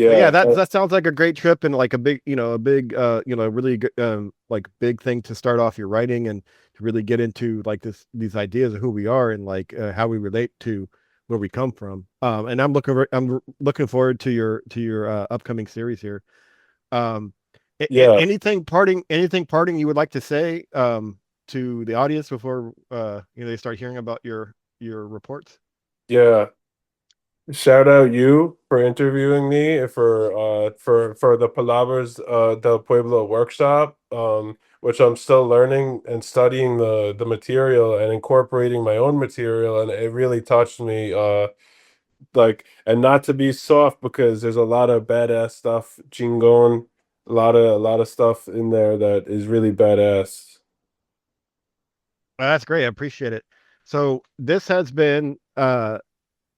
But yeah, Yeah, that sounds like a great trip and like a big really good like big thing to start off your writing and to really get into like these ideas of who we are and like how we relate to where we come from. And I'm looking forward to your upcoming series here. Um yeah, anything parting you would like to say to the audience before they start hearing about your reports? yeah. Shout out you for interviewing me for the Palabras del Pueblo workshop, which I'm still learning and studying the material and incorporating my own material, and it really touched me. Like, and not to be soft because there's a lot of badass stuff, chingon, a lot of stuff in there that is really badass. That's great. I appreciate it. So this has been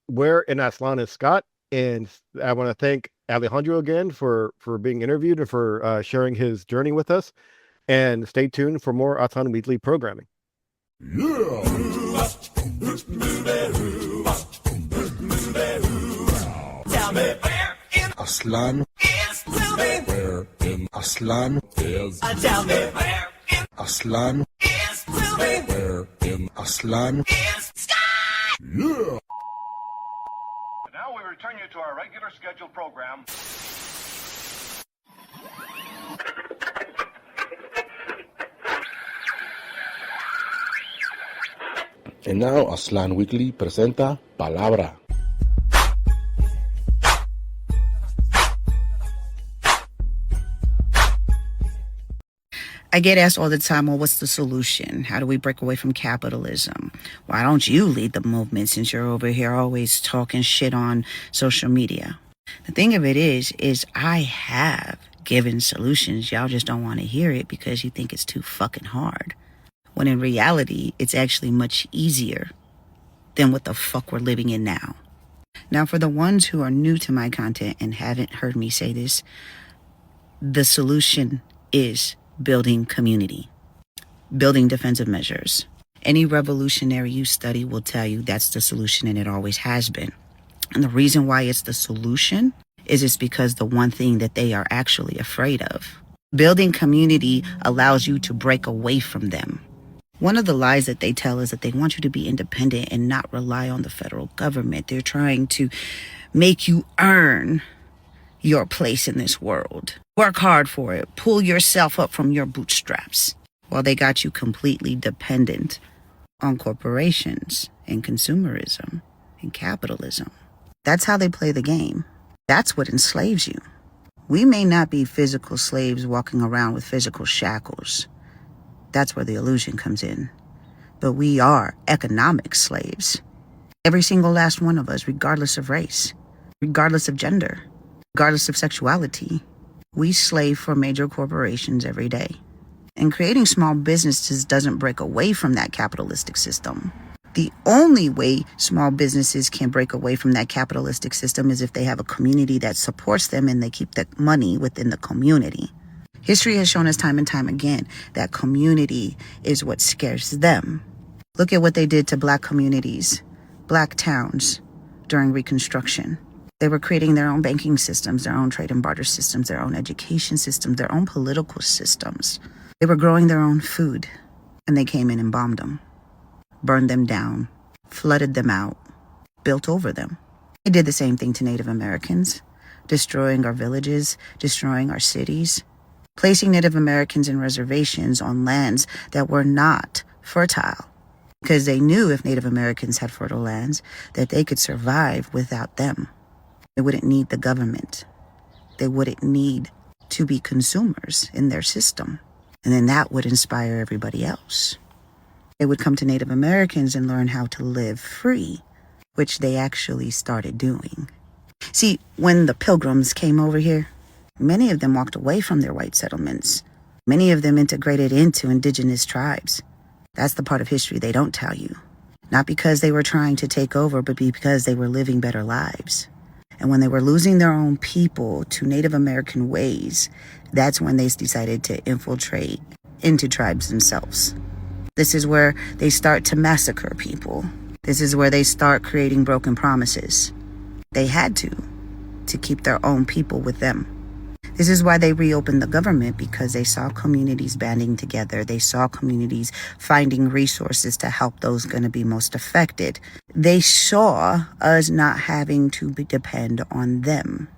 Where in Aslan is Scott, and I want to thank Alejandro again for being interviewed and for sharing his journey with us. And stay tuned for more Aslan Weekly programming. Tell me where in Aslan, is Willie? where in Aslan is Tell me where in Aslan, is Willie? where in Aslan Is Scott? Yeah. Now we return you to our regular scheduled program. And now Aztlan Weekly presenta Palabra. I get asked all the time, well, what's the solution? How do we break away from capitalism? Why don't you lead the movement since you're over here always talking shit on social media? The thing of it is I have given solutions. Y'all just don't want to hear it because you think it's too fucking hard. When in reality, it's actually much easier than what the fuck we're living in now. Now, for the ones who are new to my content and haven't heard me say this, the solution is building community, building defensive measures. Any revolutionary you study will tell you that's the solution, and it always has been. And the reason why it's the solution is it's because the one thing that they are actually afraid of. Building community allows you to break away from them. One of the lies that they tell is that they want you to be independent and not rely on the federal government. They're trying to make you earn your place in this world. Work hard for it. Pull yourself up from your bootstraps. While they got you completely dependent on corporations and consumerism and capitalism. That's how they play the game. That's what enslaves you. We may not be physical slaves walking around with physical shackles. That's where the illusion comes in. But we are economic slaves. Every single last one of us, regardless of race, regardless of gender, regardless of sexuality. We slave for major corporations every day. And creating small businesses doesn't break away from that capitalistic system. The only way small businesses can break away from that capitalistic system is if they have a community that supports them and they keep the money within the community. History has shown us time and time again that community is what scares them. Look at what they did to black communities, black towns during Reconstruction. They were creating their own banking systems, their own trade and barter systems, their own education systems, their own political systems. They were growing their own food, and they came in and bombed them, burned them down, flooded them out, built over them. They did the same thing to Native Americans, destroying our villages, destroying our cities, placing Native Americans in reservations on lands that were not fertile, because they knew if Native Americans had fertile lands, that they could survive without them. They wouldn't need the government. They wouldn't need to be consumers in their system. And then that would inspire everybody else. They would come to Native Americans and learn how to live free, which they actually started doing. See, when the Pilgrims came over here, many of them walked away from their white settlements. Many of them integrated into indigenous tribes. That's the part of history they don't tell you. Not because they were trying to take over, but because they were living better lives. And when they were losing their own people to Native American ways, that's when they decided to infiltrate into tribes themselves. This is where they start to massacre people. This is where they start creating broken promises. They had to keep their own people with them. This is why they reopened the government, because they saw communities banding together. They saw communities finding resources to help those going to be most affected. They saw us not having to depend on them.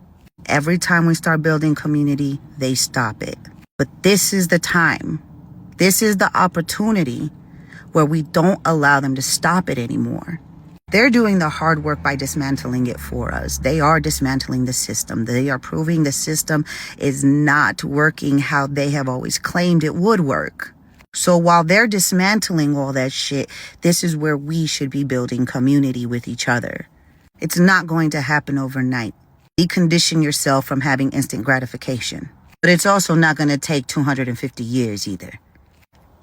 Every time we start building community, they stop it. But this is the time. This is the opportunity where we don't allow them to stop it anymore. They're doing the hard work by dismantling it for us. They are dismantling the system. They are proving the system is not working how they have always claimed it would work. So while they're dismantling all that shit, this is where we should be building community with each other. It's not going to happen overnight. Decondition yourself from having instant gratification. But it's also not going to take 250 years either.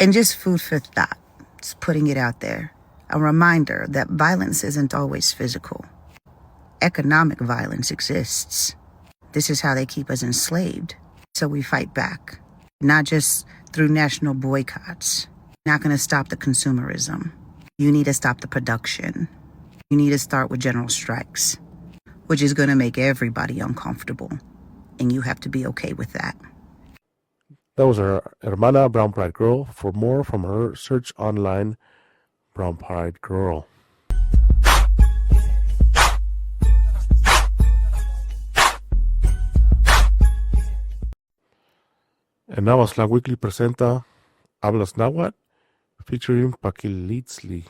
And just food for thought. Just putting it out there. A reminder that violence isn't always physical. Economic violence exists. This is how they keep us enslaved. So we fight back. Not just through national boycotts. Not going to stop the consumerism. You need to stop the production. You need to start with general strikes, which is going to make everybody uncomfortable. And you have to be okay with that. That was our Hermana Brown Pride Girl. For more from her, search online Brown Pride Girl. And now Aztlan Weekly presenta Hablas Nahuatl featuring Paquilitzli.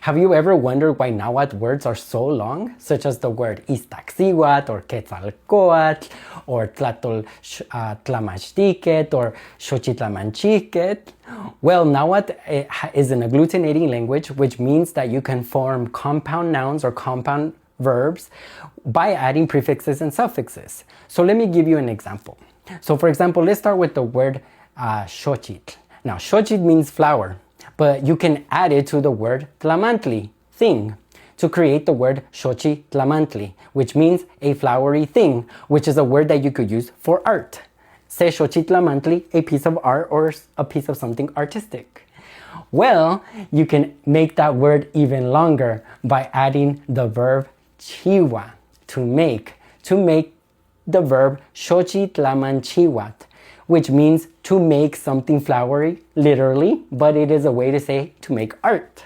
Have you ever wondered why Nahuatl words are so long, such as the word Iztaccíhuatl or Quetzalcoatl or Tlamachtiquet or Xochitlamanchiquet? Well, Nahuatl is an agglutinating language, which means that you can form compound nouns or compound verbs by adding prefixes and suffixes. So let me give you an example. So for example, let's start with the word Xochitl. Now, Xochitl means flower, but you can add it to the word tlamantli, thing, to create the word Xochitlamantli, which means a flowery thing, which is a word that you could use for art. Say Xochitlamantli, a piece of art or a piece of something artistic. Well, you can make that word even longer by adding the verb chiwa, to make the verb Xochitlamanchihuat, which means to make something flowery, literally, but it is a way to say to make art.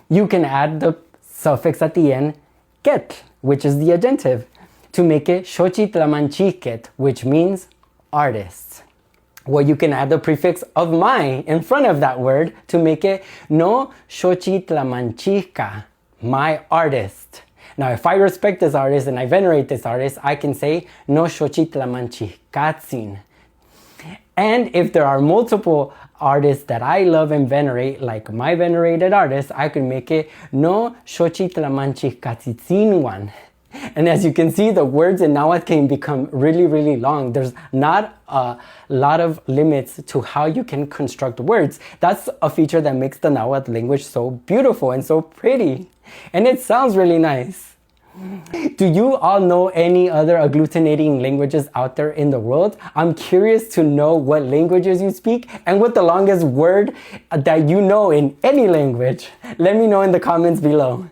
You can add the suffix at the end, ket, which is the adjective, to make it Xochitlamanchiquet, which means artist. Well, you can add the prefix of my in front of that word to make it no Xochitlamanchica, my artist. Now, if I respect this artist and I venerate this artist, I can say no Xochitlamanchicatzin. And if there are multiple artists that I love and venerate, like my venerated artist, I could make it no Xochitlamanchicatzitzinwan. And as you can see, the words in Nahuatl can become really, really long. There's not a lot of limits to how you can construct words. That's a feature that makes the Nahuatl language so beautiful and so pretty. And it sounds really nice. Do you all know any other agglutinating languages out there in the world? I'm curious to know what languages you speak and what the longest word that you know in any language. Let me know in the comments below.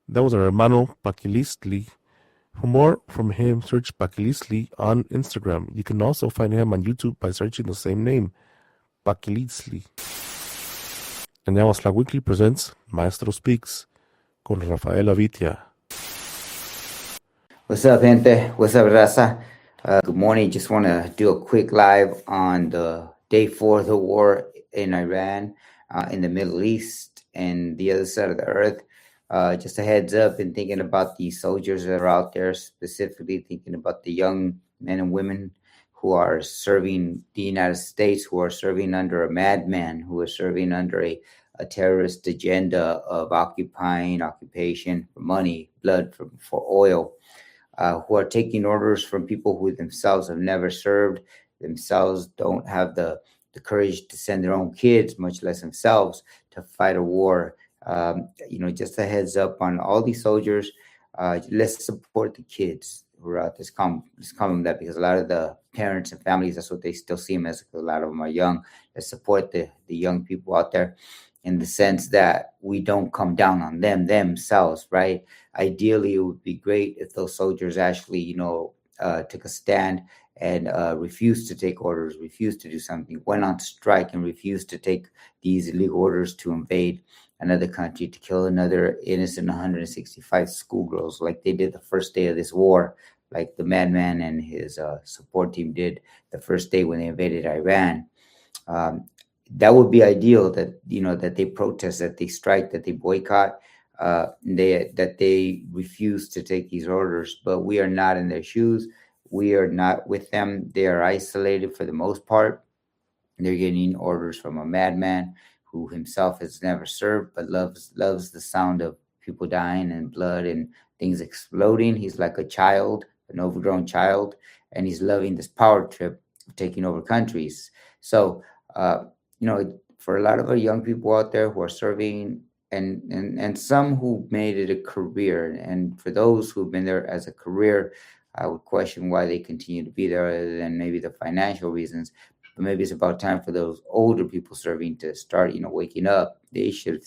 That was our hermano Paquilitzli. For more from him, search Paquilitzli on Instagram. You can also find him on YouTube by searching the same name, Paquilitzli. And now Aztlan Weekly presents Maestro Speaks con Rafael Avitia. What's up, gente? What's up, Raza? Good morning. Just want to do a quick live on the day 4 of the war in Iran, in the Middle East, and the other side of the earth. Just a heads up, and thinking about the soldiers that are out there, specifically thinking about the young men and women who are serving the United States, who are serving under a madman, who are serving under a terrorist agenda of occupation for money, blood, for oil. Who are taking orders from people who themselves have never served, themselves don't have the courage to send their own kids, much less themselves, to fight a war. Just a heads up on all these soldiers. Let's support the kids who are out. Let's calm them that, because a lot of the parents and families, that's what they still see them as, because a lot of them are young. Let's support the young people out there, in the sense that we don't come down on themselves, right? Ideally, it would be great if those soldiers actually, took a stand and refused to take orders, refused to do something, went on strike and refused to take these illegal orders to invade another country, to kill another innocent 165 schoolgirls, like they did the first day of this war, like the madman and his support team did the first day when they invaded Iran. That would be ideal, that that they protest, that they strike, that they boycott, that they refuse to take these orders. But we are not in their shoes. We are not with them. They are isolated for the most part. They're getting orders from a madman who himself has never served, but loves the sound of people dying and blood and things exploding. He's like a child, an overgrown child, and he's loving this power trip of taking over countries. So for a lot of our young people out there who are serving, and some who made it a career, and for those who've been there as a career, I would question why they continue to be there, other than maybe the financial reasons. But maybe it's about time for those older people serving to start, waking up. They should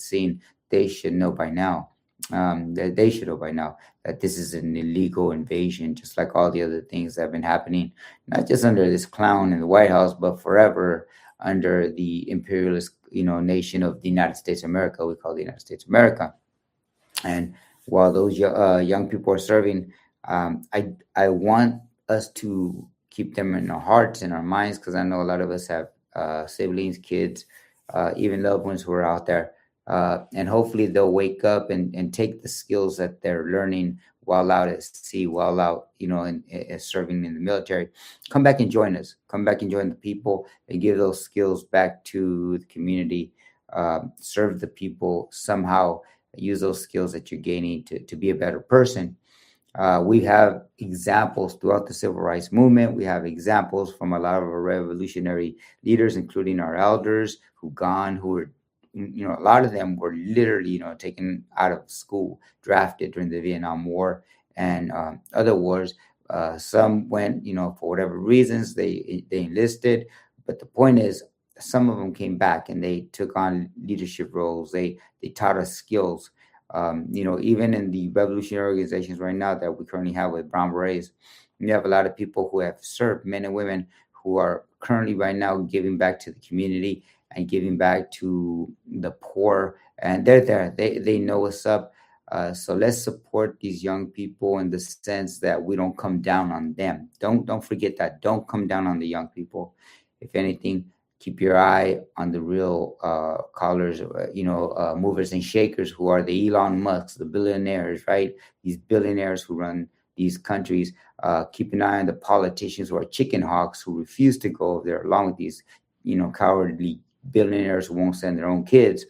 know by now. They should know by now that this is an illegal invasion, just like all the other things that have been happening, not just under this clown in the White House, but forever under the imperialist, nation of the United States of America. We call the United States of America. And while those young people are serving, I want us to keep them in our hearts and our minds, because I know a lot of us have siblings, kids, even loved ones who are out there. And hopefully they'll wake up and take the skills that they're learning while out at sea, while out, and serving in the military. Come back and join us. Come back and join the people and give those skills back to the community. Serve the people somehow. Use those skills that you're gaining to be a better person. We have examples throughout the civil rights movement. We have examples from a lot of our revolutionary leaders, including our elders who were, a lot of them were literally, taken out of school, drafted during the Vietnam War and other wars. Some went, for whatever reasons, they enlisted. But the point is, some of them came back and they took on leadership roles. They taught us skills. Even in the revolutionary organizations right now that we currently have with Brown Berets, we have a lot of people who have served, men and women, who are currently right now giving back to the community and giving back to the poor. And they're there. They know what's up. So let's support these young people in the sense that we don't come down on them. Don't forget that. Don't come down on the young people. If anything, keep your eye on the real callers, movers and shakers, who are the Elon Musks, the billionaires, right? These billionaires who run these countries. Keep an eye on the politicians who are chicken hawks, who refuse to go over there, along with these, cowardly billionaires who won't send their own kids.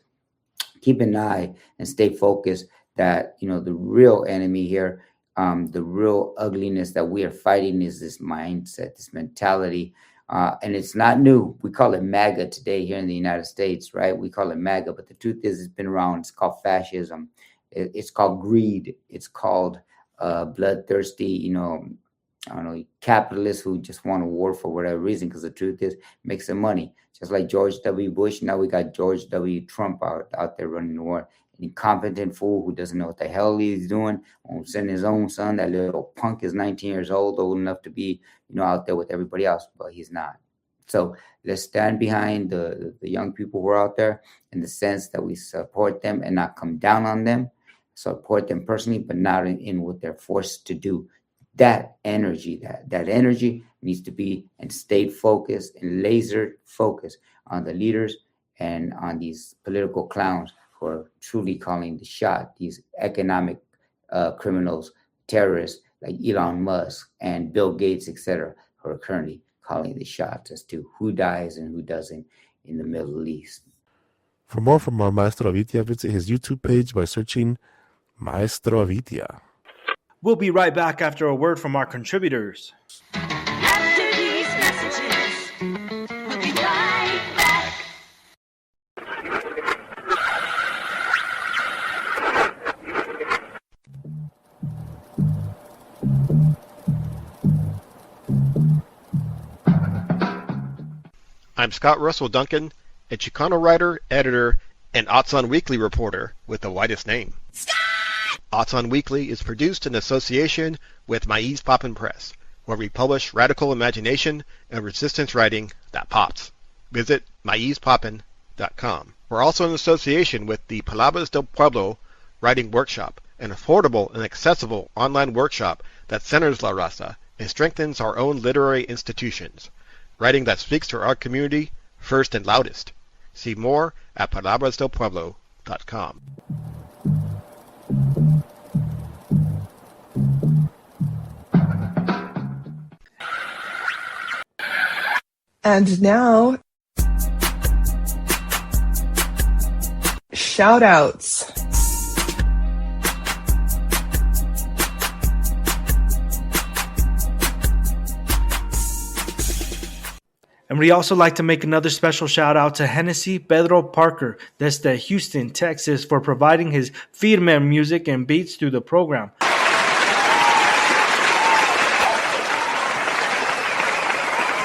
Keep an eye and stay focused that, the real enemy here, the real ugliness that we are fighting is this mindset, this mentality. And it's not new. We call it MAGA today here in the United States, right? We call it MAGA, but the truth is, it's been around. It's called fascism. It's called greed. It's called bloodthirsty, capitalists who just want a war for whatever reason, because the truth is, make some money. Just like George W. Bush, now we got George W. Trump out there running the war. An incompetent fool who doesn't know what the hell he's doing. Won't send his own son. That little punk is 19 years old enough to be, out there with everybody else, but he's not. So let's stand behind the young people who are out there, in the sense that we support them and not come down on them. Support them personally, but not in what they're forced to do. That energy needs to be and stay focused and laser focused on the leaders and on these political clowns who are truly calling the shot. These economic criminals, terrorists like Elon Musk and Bill Gates, etc., who are currently calling the shots as to who dies and who doesn't in the Middle East. For more from our Maestro Avitia, visit his YouTube page by searching Maestro Avitia. We'll be right back after a word from our contributors. After these messages, we'll be right back. I'm Scott Russell Duncan, a Chicano writer, editor, and AztlanWeekly reporter with the widest name. AztlanWeekly is produced in association with Maiz Poppin' Press, where we publish radical imagination and resistance writing that pops. Visit maizpoppin.com. We're also in association with the Palabras del Pueblo Writing Workshop, an affordable and accessible online workshop that centers La Raza and strengthens our own literary institutions. Writing that speaks to our community first and loudest. See more at palabrasdelpueblo.com. And now, shout outs. And we also like to make another special shout out to Hennessy Pedro Parker, desde Houston, Texas, for providing his firme music and beats through the program.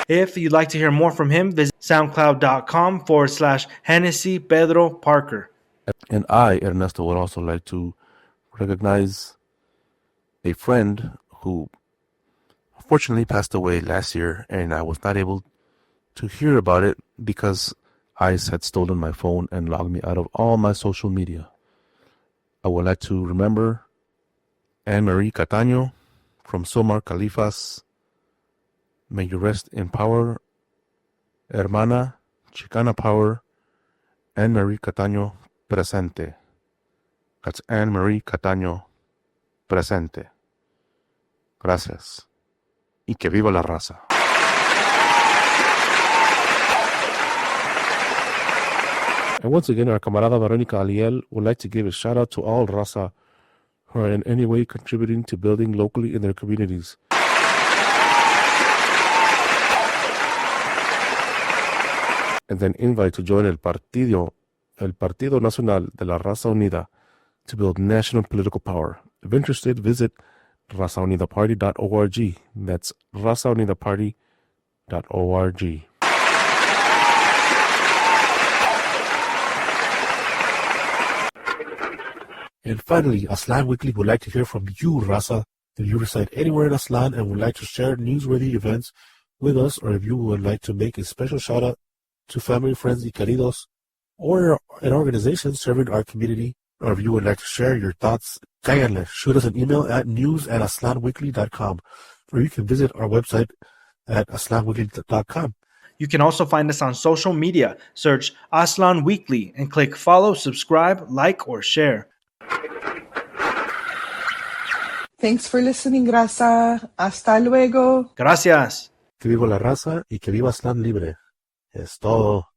If you'd like to hear more from him, visit soundcloud.com/Hennessy Pedro Parker. And I, Ernesto, would also like to recognize a friend who unfortunately passed away last year, and I was not able to hear about it because ICE had stolen my phone and logged me out of all my social media. I would like to remember Anne-Marie Cataño from Somar Califas, May you rest in power, Hermana, Chicana Power, Anne-Marie Cataño, presente. That's Anne-Marie Cataño, presente. Gracias. Y que viva la raza. And once again, our camarada Veronica Aliel would like to give a shout out to all raza who are in any way contributing to building locally in their communities. And then invite to join el Partido Nacional de la Raza Unida to build national political power. If interested, visit razaunidaparty.org. That's razaunidaparty.org. And finally, Aztlan Weekly would like to hear from you, Raza. If you reside anywhere in Aztlan and would like to share newsworthy events with us, or if you would like to make a special shout out to family, friends, y queridos, or an organization serving our community, or if you would like to share your thoughts, cáiganle. Shoot us an email at news@aztlanweekly.com, or you can visit our website at aztlanweekly.com. You can also find us on social media. Search Aztlan Weekly and click follow, subscribe, like, or share. Thanks for listening, raza. Hasta luego. Gracias. Que viva la raza y que viva Aztlan libre. Es todo.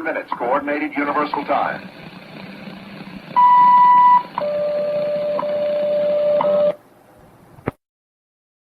Minutes, Coordinated Universal Time.